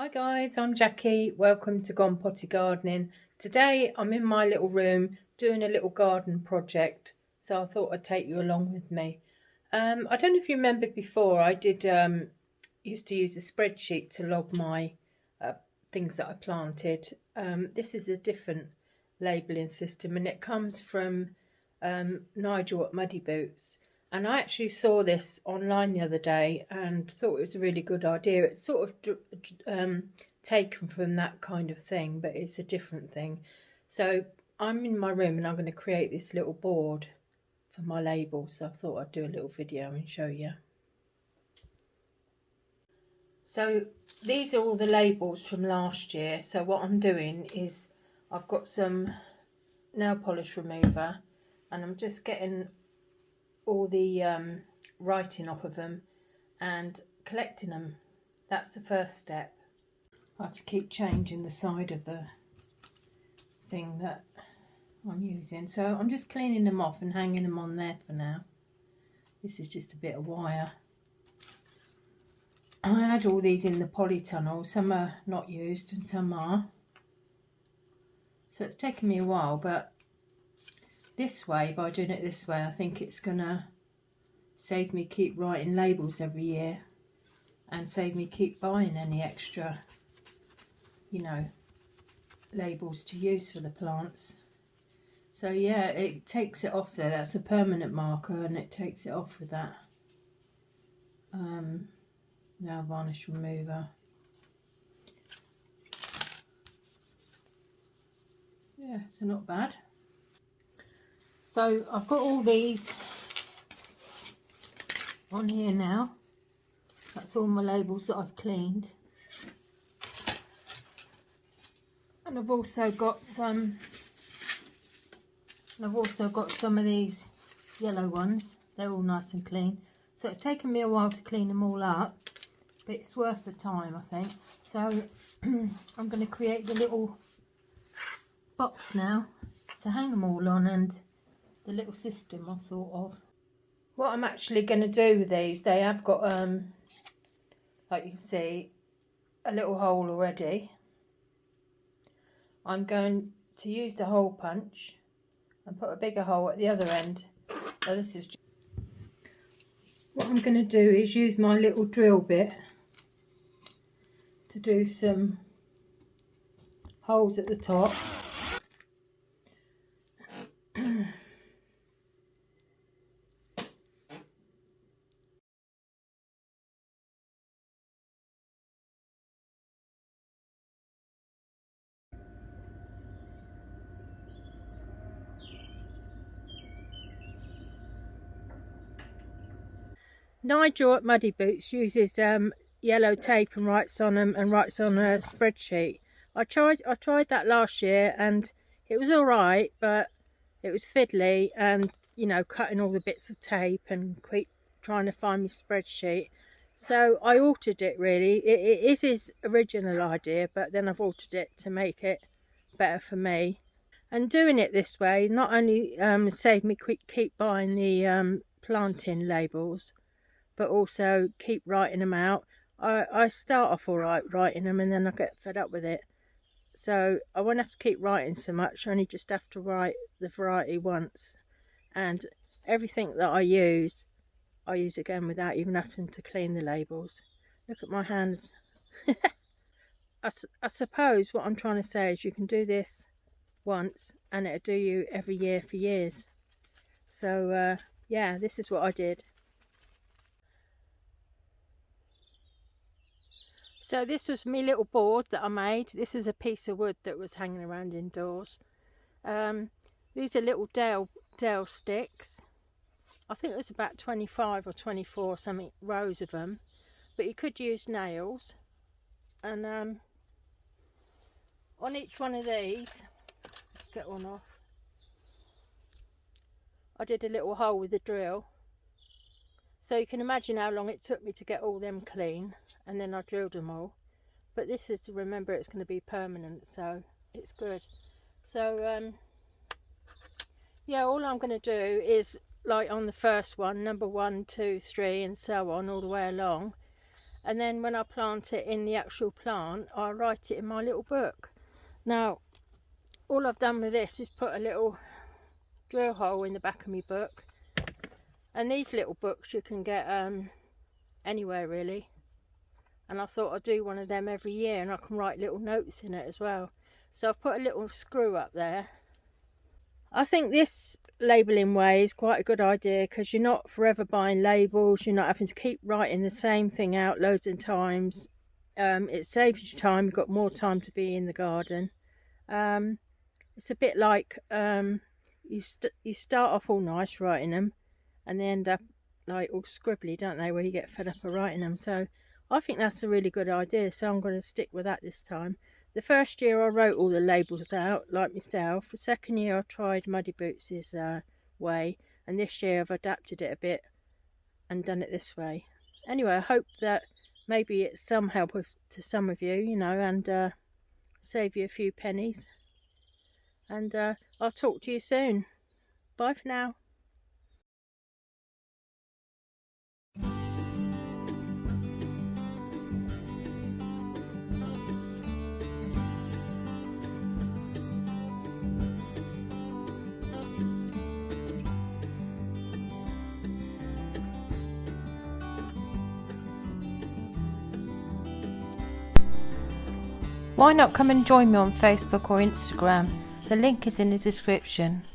Hi guys, I'm Jackie. Welcome to Gone Potty Gardening. Today I'm in my little room doing a little garden project, so I thought I'd take you along with me. I don't know if you remember before, I did used to use a spreadsheet to log my things that I planted. This is a different labelling system, and it comes from Nigel at Muddy Boots. And I actually saw this online the other day and thought it was a really good idea. It's sort of taken from that kind of thing, but it's a different thing. So I'm in my room and I'm going to create this little board for my labels. So I thought I'd do a little video and show you. So these are all the labels from last year. So what I'm doing is I've got some nail polish remover and I'm just getting all the writing off of them and collecting them. That's the first step. I have to keep changing the side of the thing that I'm using, so I'm just cleaning them off and hanging them on there for now. This is just a bit of wire. I had all these in the polytunnel. Some are not used and some are, so it's taken me a while, but this way, by doing it this way, I think it's gonna save me keep writing labels every year and save me keep buying any extra, you know, labels to use for the plants. So yeah, it takes it off there. That's a permanent marker and it takes it off with that nail varnish remover. Yeah, so not bad. So I've got all these on here now. That's all my labels that I've cleaned. And I've also got some of these yellow ones. They're all nice and clean. So it's taken me a while to clean them all up, but it's worth the time, I think. So I'm going to create the little box now to hang them all on and the little system I thought of. What I'm actually going to do with these, they have got, like you can see, a little hole already. I'm going to use the hole punch and put a bigger hole at the other end. So this is what I'm going to do is use my little drill bit to do some holes at the top. Nigel at Muddy Boots uses yellow tape and writes on them and writes on a spreadsheet. I tried that last year and it was all right, but it was fiddly and, you know, cutting all the bits of tape and keep trying to find my spreadsheet. So I altered it really. It is his original idea, but then I've altered it to make it better for me. And doing it this way not only saved me keep buying the planting labels, but also keep writing them out. I start off all right writing them and then I get fed up with it. So I won't have to keep writing so much, I only just have to write the variety once. And everything that I use again without even having to clean the labels. Look at my hands. I suppose what I'm trying to say is you can do this once and it'll do you every year for years. So yeah, this is what I did. So this was my little board that I made. This was a piece of wood that was hanging around indoors. These are little dale sticks. I think there's about 25 or 24 something rows of them, but you could use nails. And on each one of these, let's get one off, I did a little hole with a drill. So you can imagine how long it took me to get all them clean, and then I drilled them all. But this is, remember, it's going to be permanent, so it's good. So yeah, all I'm going to do is, like on the first one, number 1, 2, 3 and so on all the way along, and then when I plant it in the actual plant, I write it in my little book. Now, all I've done with this is put a little drill hole in the back of my book, and these little books you can get anywhere really, and I thought I'd do one of them every year, and I can write little notes in it as well. So I've put a little screw up there. I think this labelling way is quite a good idea, because you're not forever buying labels, you're not having to keep writing the same thing out loads of times. It saves you time, you've got more time to be in the garden. It's a bit like you start off all nice writing them, and they end up like all scribbly, don't they, where you get fed up of writing them. So I think that's a really good idea, so I'm going to stick with that this time. The first year I wrote all the labels out like myself. The second year I tried Muddy Boots' way, and this year I've adapted it a bit and done it this way. Anyway, I hope that maybe it's some help to some of you, you know, and save you a few pennies. And I'll talk to you soon. Bye for now. Why not come and join me on Facebook or Instagram? The link is in the description.